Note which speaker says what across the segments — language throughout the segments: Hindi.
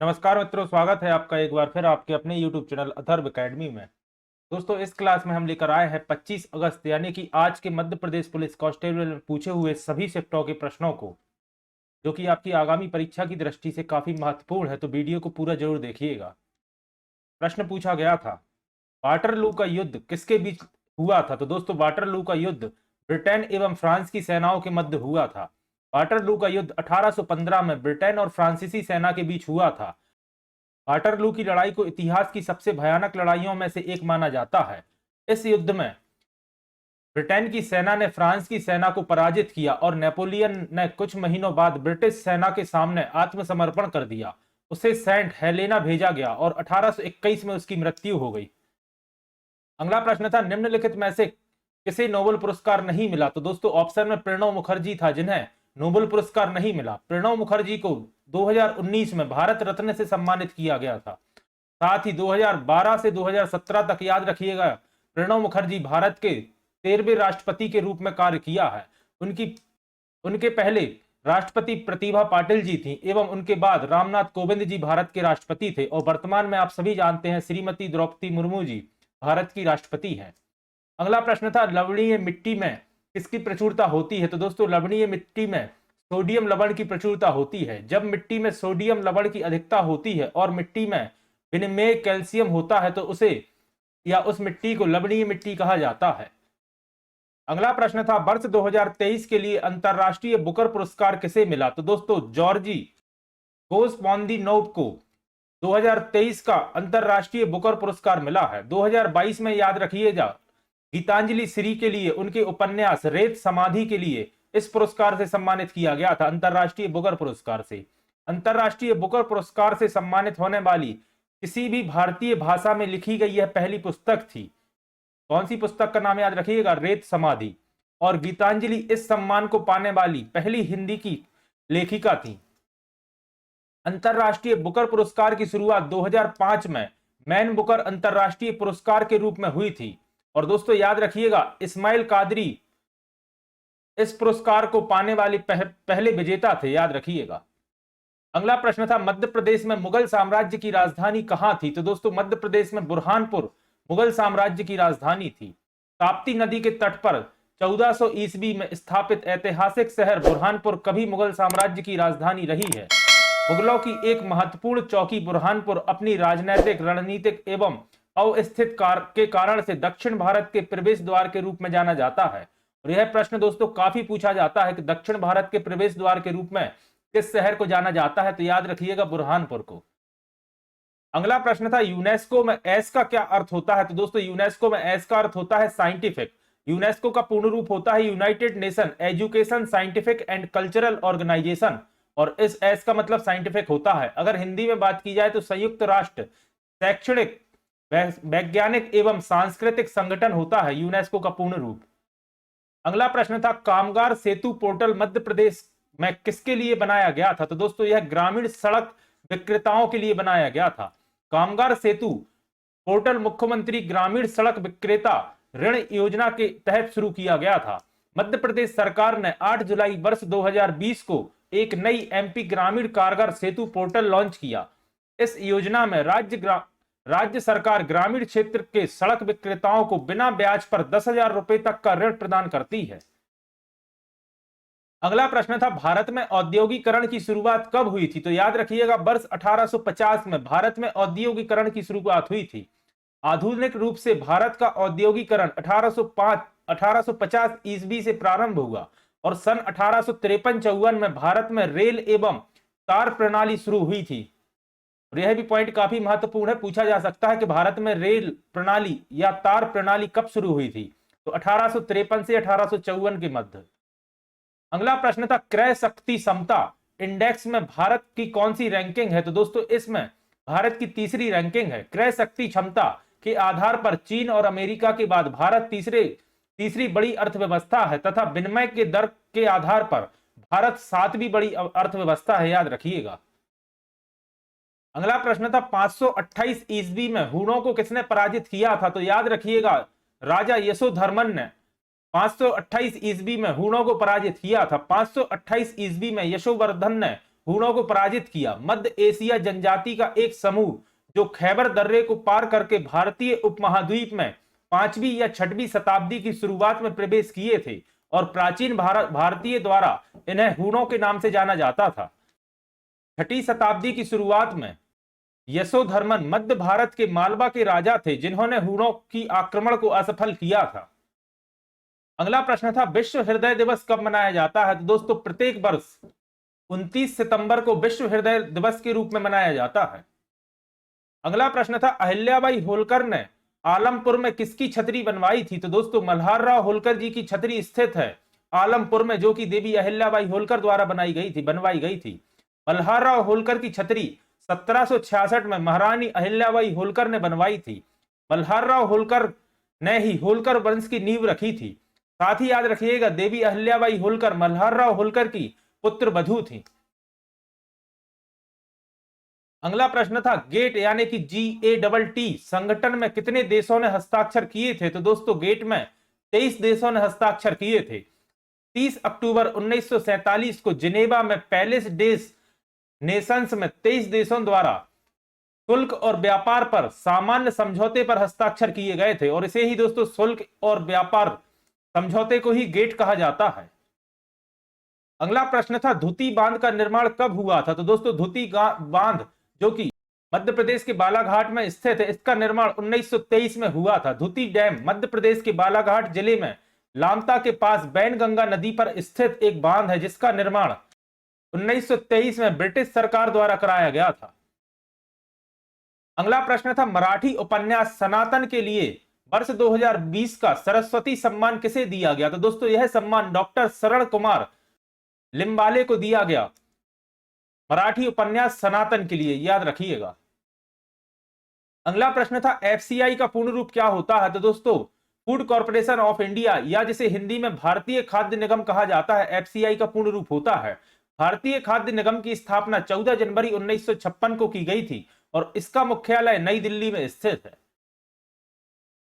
Speaker 1: नमस्कार मित्रों, स्वागत है आपका एक बार फिर आपके अपने YouTube चैनल अथर्व एकेडमी में। दोस्तों, इस क्लास में हम लेकर आए हैं 25 अगस्त यानी कि आज के मध्य प्रदेश पुलिस कांस्टेबल में पूछे हुए सभी शिफ्टों के प्रश्नों को, जो कि आपकी आगामी परीक्षा की दृष्टि से काफी महत्वपूर्ण है। तो वीडियो को पूरा जरूर देखिएगा। प्रश्न पूछा गया था, वाटरलू का युद्ध किसके बीच हुआ था? तो दोस्तों, वाटरलू का युद्ध ब्रिटेन एवं फ्रांस की सेनाओं के मध्य हुआ था। वाटरलू का युद्ध 1815 में ब्रिटेन और फ्रांसीसी सेना के बीच हुआ था। वाटरलू की लड़ाई को इतिहास की सबसे भयानक लड़ाइयों में से एक माना जाता है। इस युद्ध में ब्रिटेन की सेना ने फ्रांस की सेना को पराजित किया और नेपोलियन ने कुछ महीनों बाद ब्रिटिश सेना के सामने आत्मसमर्पण कर दिया। उसे सेंट हेलेना भेजा गया और 1821 में उसकी मृत्यु हो गई। अगला प्रश्न था, निम्नलिखित में से किसे नोबेल पुरस्कार नहीं मिला? तो दोस्तों, ऑप्शन में प्रणब मुखर्जी था, जिन्हें नोबेल पुरस्कार नहीं मिला। प्रणब मुखर्जी को 2019 में भारत रत्न से सम्मानित किया गया था। साथ ही 2012 से 2017 तक, याद रखिएगा, प्रणब मुखर्जी भारत के 13वें राष्ट्रपति के रूप में कार्य किया है। उनके पहले राष्ट्रपति प्रतिभा पाटिल जी थी एवं उनके बाद रामनाथ कोविंद जी भारत के राष्ट्रपति थे और वर्तमान में आप सभी जानते हैं श्रीमती द्रौपदी मुर्मू जी भारत की राष्ट्रपति हैं। अगला प्रश्न था, लवणीय मिट्टी में किसकी प्रचुरता होती है? तो दोस्तों, लवणीय मिट्टी में सोडियम लवण की प्रचुरता होती है। जब मिट्टी में सोडियम लवण की अधिकता होती है और मिट्टी में विनिमेय कैल्शियम होता है तो उसे या उस मिट्टी को लवणीय मिट्टी कहा जाता है। अगला प्रश्न था, वर्ष 2023 के लिए अंतरराष्ट्रीय बुकर पुरस्कार किसे मिला? तो दोस्तों, जॉर्जी गोस्पोंदिनोव को 2023 का अंतरराष्ट्रीय बुकर पुरस्कार मिला है। 2022 में, याद रखिएगा, गीतांजलि श्री के लिए उनके उपन्यास रेत समाधि के लिए इस पुरस्कार से सम्मानित किया गया था, अंतरराष्ट्रीय बुकर पुरस्कार से। अंतरराष्ट्रीय बुकर पुरस्कार से सम्मानित होने वाली किसी भी भारतीय भाषा में लिखी गई यह पहली पुस्तक थी। कौन सी पुस्तक का नाम याद रखिएगा? रेत समाधि। और गीतांजलि इस सम्मान को पाने वाली पहली हिंदी की लेखिका थी। अंतरराष्ट्रीय बुकर पुरस्कार की शुरुआत 2005 में मैन बुकर अंतरराष्ट्रीय पुरस्कार के रूप में हुई थी। और दोस्तों, याद रखिएगा, इस्माइल कादरी इस पुरस्कार को पाने वाले पहले विजेता थे, याद रखिएगा। अगला प्रश्न था, मध्य प्रदेश में मुगल साम्राज्य की राजधानी कहां थी? तो दोस्तों, मध्य प्रदेश में बुरहानपुर मुगल साम्राज्य की राजधानी थी। ताप्ती नदी के तट पर 1400 ईस्वी में स्थापित ऐतिहासिक शहर बुरहानपुर कभी मुगल साम्राज्य की राजधानी रही है। मुगलों की एक महत्वपूर्ण चौकी बुरहानपुर अपनी राजनीतिक, रणनीतिक एवं अवस्थित के कारण से दक्षिण भारत के प्रवेश द्वार के रूप में जाना जाता है। और यह प्रश्न दोस्तों काफी पूछा जाता है कि दक्षिण भारत के प्रवेश द्वार के रूप में किस शहर को जाना जाता है? तो याद रखिएगा, बुरहानपुर को। अगला प्रश्न था, यूनेस्को में एस का क्या अर्थ होता है? तो दोस्तों, यूनेस्को में एस का अर्थ होता है साइंटिफिक। यूनेस्को का पूर्ण रूप होता है United Nation Education, Scientific and Cultural Organisation. और इस एस का मतलब साइंटिफिक होता है। अगर हिंदी में बात की जाए तो संयुक्त राष्ट्र शैक्षणिक, वैज्ञानिक एवं सांस्कृतिक संगठन होता है यूनेस्को का पूर्ण रूप। अगला प्रश्न था, कामगार सेतु पोर्टल मध्य प्रदेश में किसके लिए बनाया गया था? तो दोस्तों, यह ग्रामीण सड़क विक्रेताओं के लिए बनाया गया था। कामगार सेतु पोर्टल मुख्यमंत्री ग्रामीण सड़क विक्रेता ऋण योजना के तहत शुरू किया गया था। मध्य प्रदेश सरकार ने 8 जुलाई वर्ष 2020 को एक नई एमपी ग्रामीण कारगर सेतु पोर्टल लॉन्च किया। इस योजना में राज्य सरकार ग्रामीण क्षेत्र के सड़क विक्रेताओं को बिना ब्याज पर 10,000 रुपए तक का ऋण प्रदान करती है। अगला प्रश्न था, भारत में औद्योगिकरण की शुरुआत कब हुई थी? तो याद रखिएगा, वर्ष 1850 में भारत में औद्योगिकरण की शुरुआत हुई थी। आधुनिक रूप से भारत का औद्योगिकरण 1850 ईस्वी से प्रारंभ हुआ और सन 1853-54 में भारत में रेल एवं तार प्रणाली शुरू हुई थी। और यह भी पॉइंट काफी महत्वपूर्ण है, पूछा जा सकता है कि भारत में रेल प्रणाली या तार प्रणाली कब शुरू हुई थी? तो 1853 से 1854 के मध्य। अगला प्रश्न था, क्रय शक्ति क्षमता इंडेक्स में भारत की कौन सी रैंकिंग है? तो दोस्तों, इसमें भारत की तीसरी रैंकिंग है। क्रय शक्ति क्षमता के आधार पर चीन और अमेरिका के बाद भारत तीसरी बड़ी अर्थव्यवस्था है तथा विनिमय के दर के आधार पर भारत 7वीं बड़ी अर्थव्यवस्था है, याद रखिएगा। अगला प्रश्न था, 528 ईस्वी में हूणों को किसने पराजित किया था? तो याद रखिएगा, राजा यशोधर्मन ने 528 ईस्वी में हूणों को पराजित किया था। 528 ईस्वी में यशोवर्धन ने हूणों को पराजित किया। मध्य एशिया जनजाति का एक समूह जो खैबर दर्रे को पार करके भारतीय उपमहाद्वीप में 5वीं या 6वीं शताब्दी की शुरुआत में प्रवेश किए थे और प्राचीन भारतीय द्वारा इन्हें हूणों के नाम से जाना जाता था। 6वीं शताब्दी की शुरुआत में यशोधर्मन मध्य भारत के मालवा के राजा थे जिन्होंने हूणों की आक्रमण को असफल किया था। अगला प्रश्न था विश्व हृदय दिवस कब मनाया जाता है? तो दोस्तों प्रत्येक वर्ष 29 सितंबर को विश्व हृदय दिवस के रूप में मनाया जाता है। अगला प्रश्न था अहिल्याबाई होलकर ने आलमपुर में किसकी छतरी बनवाई थी? तो दोस्तों मल्हारराव होलकर जी की छतरी स्थित है आलमपुर में, जो कि देवी अहिल्याबाई होलकर द्वारा बनवाई गई थी। मल्हारराव होलकर की छतरी 1766 में महारानी अहिल्याबाई होलकर ने बनवाई थी। मल्हारराव होलकर ने ही होलकर वंश की नींव रखी थी। साथ ही याद रखिएगा देवी अहिल्याबाई होलकर मल्हारराव होलकर की पुत्र वधू थी। अगला प्रश्न था गेट यानी कि GATT संगठन में कितने देशों ने हस्ताक्षर किए थे? तो दोस्तों गेट में 23 देशों ने हस्ताक्षर किए थे। 30 अक्टूबर 1947 को जिनेवा में पैलेस डेस नेशंस में 23 देशों द्वारा शुल्क और व्यापार पर सामान्य समझौते पर हस्ताक्षर किए गए थे और इसे ही दोस्तों शुल्क और व्यापार समझौते को ही गेट कहा जाता है। अगला प्रश्न था धुती बांध का निर्माण कब हुआ था? तो दोस्तों धुती बांध जो कि मध्य प्रदेश के बालाघाट में स्थित है, इसका निर्माण 1923 में हुआ था। धुती डैम मध्य प्रदेश के बालाघाट जिले में लामता के पास बैनगंगा नदी पर स्थित एक बांध है जिसका निर्माण 1923 में ब्रिटिश सरकार द्वारा कराया गया था। अगला प्रश्न था मराठी उपन्यास सनातन के लिए वर्ष 2020 का सरस्वती सम्मान किसे दिया गया? तो दोस्तों यह सम्मान डॉक्टर शरण कुमार लिम्बाले को दिया गया मराठी उपन्यास सनातन के लिए, याद रखिएगा। अगला प्रश्न था FCI का पूर्ण रूप क्या होता है? तो दोस्तों फूड कॉर्पोरेशन ऑफ इंडिया या जिसे हिंदी में भारतीय खाद्य निगम कहा जाता है, FCI का पूर्ण रूप होता है। भारतीय खाद्य निगम की स्थापना 14 जनवरी 1956 को की गई थी और इसका मुख्यालय नई दिल्ली में स्थित है।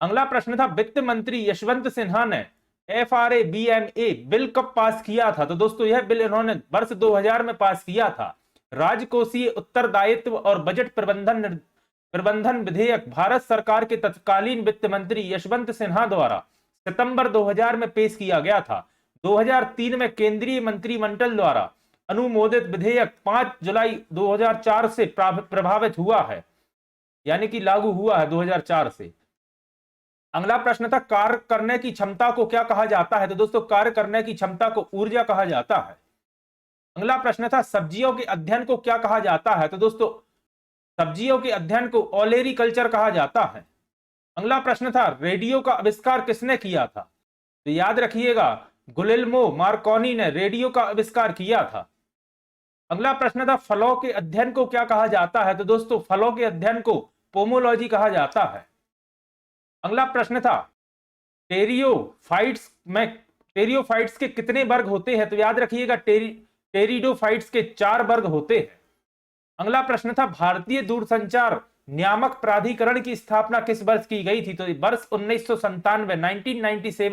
Speaker 1: अगला प्रश्न था वित्त मंत्री यशवंत सिन्हा ने FRA-BMA बिल कब पास किया था? तो दोस्तों यह बिल इन्होंने वर्ष 2000 में पास किया था। राजकोषीय उत्तरदायित्व और बजट प्रबंधन विधेयक भारत सरकार के तत्कालीन वित्त मंत्री यशवंत सिन्हा द्वारा सितंबर 2000 में पेश किया गया था। 2003 में केंद्रीय मंत्रिमंडल द्वारा अनुमोदित विधेयक 5 जुलाई 2004 से प्रभावित हुआ है, यानी कि लागू हुआ है 2004 से। अगला प्रश्न था कार्य करने की क्षमता को क्या कहा जाता है? तो दोस्तों कार्य करने की क्षमता को ऊर्जा कहा जाता है। अगला प्रश्न था सब्जियों के अध्ययन को क्या कहा जाता है? तो दोस्तों सब्जियों के अध्ययन को ओलेरीकल्चर कहा जाता है। अगला प्रश्न था रेडियो का आविष्कार किसने किया था? तो याद रखिएगा गुलिल्मो मार्कोनी ने रेडियो का आविष्कार किया था। अगला प्रश्न था फलों के अध्ययन को क्या कहा जाता है? तो दोस्तों फलों के अध्ययन को पोमोलॉजी कहा जाता है। अगला प्रश्न था टेरियोफाइट्स के कितने वर्ग होते हैं? तो याद रखिएगा टेरिडोफाइट्स के 4 वर्ग होते हैं। अगला प्रश्न था भारतीय दूरसंचार नियामक प्राधिकरण की स्थापना किस वर्ष की गई थी? तो वर्ष 1997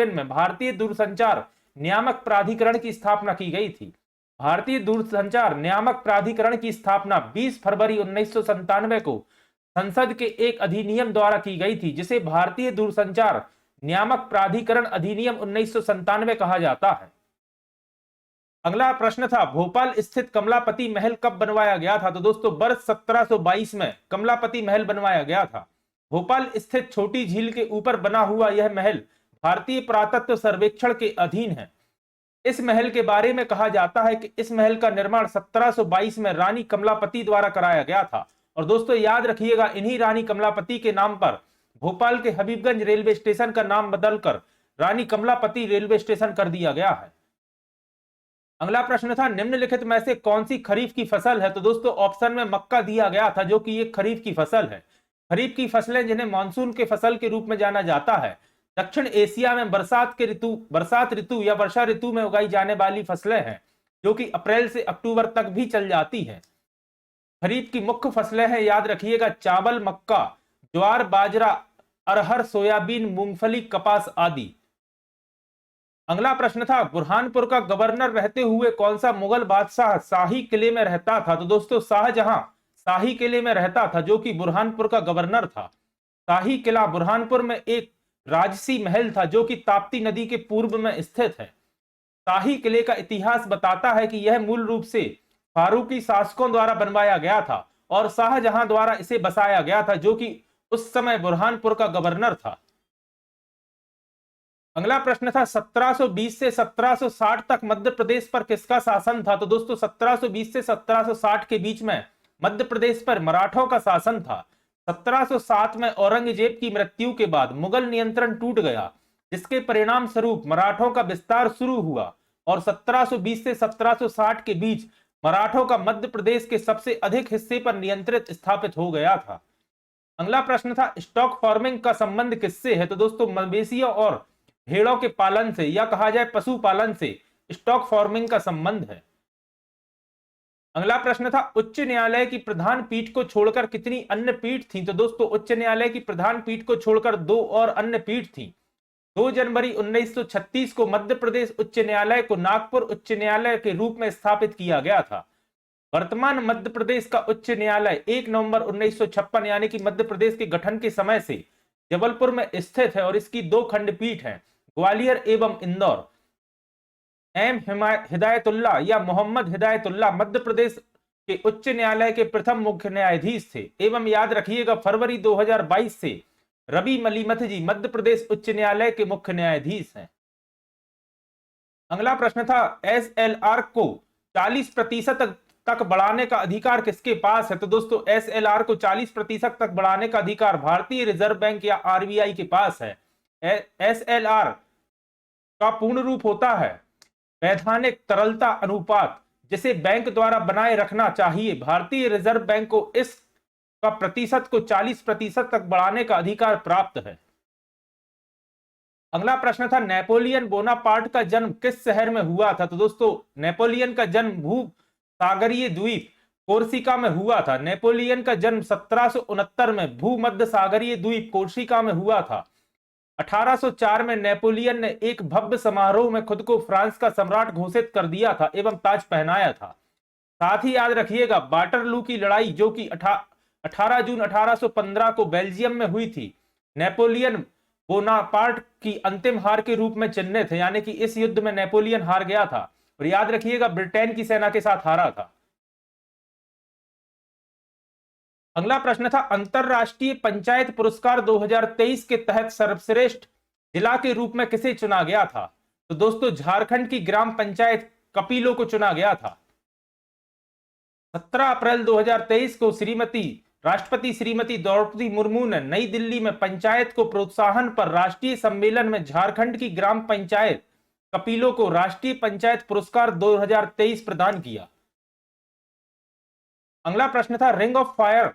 Speaker 1: में भारतीय दूरसंचार नियामक प्राधिकरण की स्थापना की गई थी। भारतीय दूरसंचार नियामक प्राधिकरण की स्थापना 20 फरवरी 1997 को संसद के एक अधिनियम द्वारा की गई थी जिसे भारतीय दूरसंचार नियामक प्राधिकरण अधिनियम 1997 कहा जाता है। अगला प्रश्न था भोपाल स्थित कमलापति महल कब बनवाया गया था? तो दोस्तों वर्ष 1722 में कमलापति महल बनवाया गया था। भोपाल स्थित छोटी झील के ऊपर बना हुआ यह महल भारतीय पुरातत्व सर्वेक्षण के अधीन है। इस महल के बारे में कहा जाता है कि इस महल का निर्माण 1722 में रानी कमलापति द्वारा कराया गया था। और दोस्तों याद रखिएगा इन्हीं रानी कमलापति के नाम पर भोपाल के हबीबगंज रेलवे स्टेशन का नाम बदलकर रानी कमलापति रेलवे स्टेशन कर दिया गया है। अगला प्रश्न था निम्नलिखित में से कौन सी खरीफ की फसल है? तो दोस्तों ऑप्शन में मक्का दिया गया था जो कि एक खरीफ की फसल है। खरीफ की फसलें जिन्हें मानसून के फसल के रूप में जाना जाता है, दक्षिण एशिया में बरसात ऋतु या वर्षा ऋतु में उगाई जाने वाली फसलें हैं जो कि अप्रैल से अक्टूबर तक भी चल जाती हैं। खरीफ की मुख्य फसलें हैं, याद रखिएगा चावल, मक्का, ज्वार, बाजरा, अरहर, सोयाबीन, मूंगफली, कपास आदि। अगला प्रश्न था बुरहानपुर का गवर्नर रहते हुए कौन सा मुगल बादशाह शाही किले में रहता था? तो दोस्तों शाहजहां शाही किले में रहता था, जो कि बुरहानपुर का गवर्नर था। शाही किला बुरहानपुर में एक राजसी महल था जो कि ताप्ती नदी के पूर्व में स्थित है। शाही किले का इतिहास बताता है कि यह मूल रूप से फारूकी शासकों द्वारा बनवाया गया था और शाहजहां द्वारा इसे बसाया गया था, जो कि उस समय बुरहानपुर का गवर्नर था। अगला प्रश्न था 1720 से 1760 तक मध्य प्रदेश पर किसका शासन था? तो दोस्तों 1720 से 1760 के बीच में मध्य प्रदेश पर मराठों का शासन था। 1707 में औरंगजेब की मृत्यु के बाद मुगल नियंत्रण टूट गया, जिसके परिणाम स्वरूप मराठों का विस्तार शुरू हुआ और 1720 से 1760 के बीच मराठों का मध्य प्रदेश के सबसे अधिक हिस्से पर नियंत्रित स्थापित हो गया था। अगला प्रश्न था स्टॉक फार्मिंग का संबंध किससे है? तो दोस्तों मवेशियों और भेड़ों के पालन से या कहा जाए पशुपालन से स्टॉक फार्मिंग का संबंध है। अगला प्रश्न था उच्च न्यायालय की प्रधान पीठ को छोड़कर कितनी अन्य पीठ थी? तो दोस्तों उच्च न्यायालय की प्रधान पीठ को छोड़कर 2 और अन्य पीठ थी। 2 जनवरी 1936 को मध्य प्रदेश उच्च न्यायालय को नागपुर उच्च न्यायालय के रूप में स्थापित किया गया था। वर्तमान मध्य प्रदेश का उच्च न्यायालय 1 नवंबर 1956 यानी कि मध्य प्रदेश के गठन के समय से जबलपुर में स्थित है और इसकी 2 खंडपीठ हैं, ग्वालियर एवं इंदौर। एम हिदायतुल्ला या मोहम्मद हिदायतुल्ला मध्य प्रदेश के उच्च न्यायालय के प्रथम मुख्य न्यायाधीश थे। एवं याद रखिएगा फरवरी 2022 से रवि मलिमथ जी मध्य प्रदेश उच्च न्यायालय के मुख्य न्यायाधीश हैं। अगला प्रश्न था एसएलआर को 40% तक बढ़ाने का अधिकार किसके पास है? तो दोस्तों एसएलआर को 40% तक बढ़ाने का अधिकार भारतीय रिजर्व बैंक या आरबीआई के पास है। एसएलआर का पूर्ण रूप होता है वैधानिक तरलता अनुपात, जिसे बैंक द्वारा बनाए रखना चाहिए। भारतीय रिजर्व बैंक को इस का प्रतिशत को 40% तक बढ़ाने का अधिकार प्राप्त है। अगला प्रश्न था नेपोलियन बोनापार्ट का जन्म किस शहर में हुआ था? तो दोस्तों नेपोलियन का जन्म भू सागरीय द्वीप कोर्सिका में हुआ था। नेपोलियन का जन्म 1769 में भूमध्य सागरीय द्वीप कोर्सिका में हुआ था। 1804 में नेपोलियन ने एक भव्य समारोह में खुद को फ्रांस का सम्राट घोषित कर दिया था एवं ताज पहनाया था। साथ ही याद रखिएगा वाटरलू की लड़ाई जो कि 18 जून 1815 को बेल्जियम में हुई थी, नेपोलियन बोनापार्ट की अंतिम हार के रूप में चिन्हित है, यानी कि इस युद्ध में नेपोलियन हार गया था और याद रखिएगा ब्रिटेन की सेना के साथ हारा था। अगला प्रश्न था अंतरराष्ट्रीय पंचायत पुरस्कार 2023 के तहत सर्वश्रेष्ठ जिला के रूप में किसे चुना गया था? तो दोस्तों झारखंड की ग्राम पंचायत कपिलो को चुना गया था। 17 अप्रैल 2023 को राष्ट्रपति श्रीमती द्रौपदी मुर्मू ने नई दिल्ली में पंचायत को प्रोत्साहन पर राष्ट्रीय सम्मेलन में झारखंड की ग्राम पंचायत कपिलो को राष्ट्रीय पंचायत पुरस्कार 2023 प्रदान किया। अगला प्रश्न था रिंग ऑफ फायर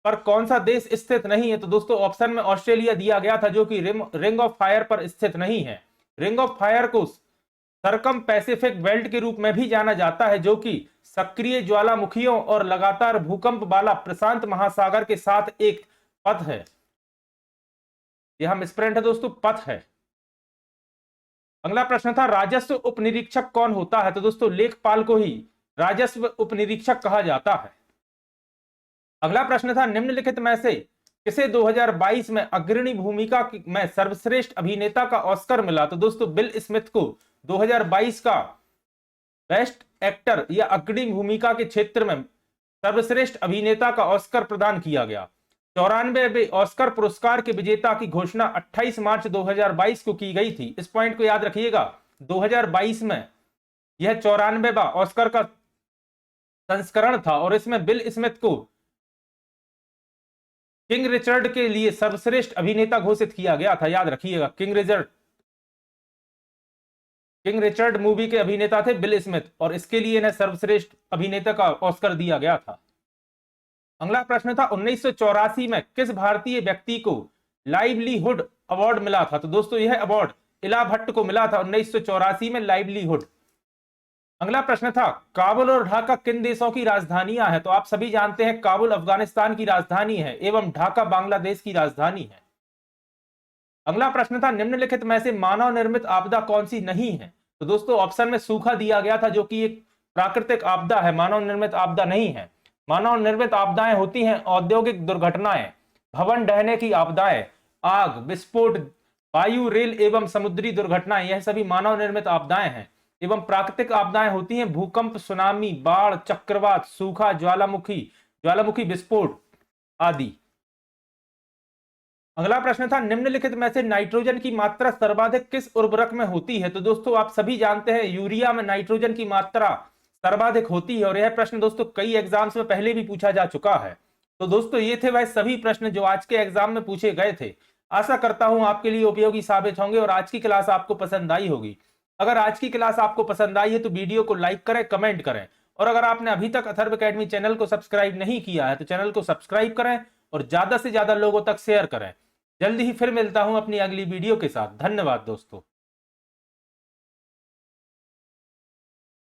Speaker 1: पर कौन सा देश स्थित नहीं है? तो दोस्तों ऑप्शन में ऑस्ट्रेलिया दिया गया था जो कि रिंग ऑफ फायर पर स्थित नहीं है। रिंग ऑफ फायर को सरकम पैसिफिक बेल्ट के रूप में भी जाना जाता है, जो कि सक्रिय ज्वालामुखियों और लगातार भूकंप वाला प्रशांत महासागर के साथ एक पथ है। यह मिसप्रिंट है दोस्तों, पथ है। अगला प्रश्न था राजस्व उपनिरीक्षक कौन होता है? तो दोस्तों लेखपाल को ही राजस्व उपनिरीक्षक कहा जाता है। अगला प्रश्न था निम्नलिखित में से किसे 2022 में अग्रणी भूमिका में सर्वश्रेष्ठ अभिनेता का ऑस्कर मिला? तो दोस्तों बिल स्मिथ को 2022 का बेस्ट एक्टर या अग्रणी भूमिका के क्षेत्र में सर्वश्रेष्ठ अभिनेता का ऑस्कर प्रदान किया गया। 94वें ऑस्कर पुरस्कार के विजेता की घोषणा 28 मार्च 2022 को की गई थी। इस पॉइंट को याद रखिएगा, 2022 में यह 94वां ऑस्कर का संस्करण था और इसमें बिल स्मिथ को किंग रिचर्ड के लिए सर्वश्रेष्ठ अभिनेता घोषित किया गया था। याद रखिएगा किंग रिचर्ड मूवी के अभिनेता थे बिल स्मिथ और इसके लिए इन्हें सर्वश्रेष्ठ अभिनेता का ऑस्कर दिया गया था। अगला प्रश्न था 1984 में किस भारतीय व्यक्ति को लाइवलीहुड अवार्ड मिला था? तो दोस्तों यह अवार्ड इला भट्ट को मिला था 1984 में लाइवलीहुड। अगला प्रश्न था काबुल और ढाका किन देशों की राजधानियां हैं? तो आप सभी जानते हैं काबुल अफगानिस्तान की राजधानी है एवं ढाका बांग्लादेश की राजधानी है। अगला प्रश्न था निम्नलिखित में से मानव निर्मित आपदा कौन सी नहीं है। तो दोस्तों ऑप्शन में सूखा दिया गया था, जो कि एक प्राकृतिक आपदा है, मानव निर्मित आपदा नहीं है। मानव निर्मित आपदाएं होती हैं औद्योगिक दुर्घटनाएं, भवन ढहने की आपदाएं, आग, विस्फोट, वायु, रेल एवं समुद्री दुर्घटनाएं, यह सभी मानव निर्मित आपदाएं हैं। एवं प्राकृतिक आपदाएं होती हैं भूकंप, सुनामी, बाढ़, चक्रवात, सूखा, ज्वालामुखी विस्फोट आदि। अगला प्रश्न था निम्नलिखित में से नाइट्रोजन की मात्रा सर्वाधिक किस उर्वरक में होती है। तो दोस्तों आप सभी जानते हैं यूरिया में नाइट्रोजन की मात्रा सर्वाधिक होती है, और यह प्रश्न दोस्तों कई एग्जाम्स में पहले भी पूछा जा चुका है। तो दोस्तों ये थे वह सभी प्रश्न जो आज के एग्जाम में पूछे गए थे। आशा करता हूं आपके लिए उपयोगी साबित होंगे और आज की क्लास आपको पसंद आई होगी। अगर आज की क्लास आपको पसंद आई है तो वीडियो को लाइक करें, कमेंट करें, और अगर आपने अभी तक अथर्व एकेडमी चैनल को सब्सक्राइब नहीं किया है तो चैनल को सब्सक्राइब करें और ज्यादा से ज्यादा लोगों तक शेयर करें। जल्दी ही फिर मिलता हूं अपनी अगली वीडियो के साथ। धन्यवाद दोस्तों।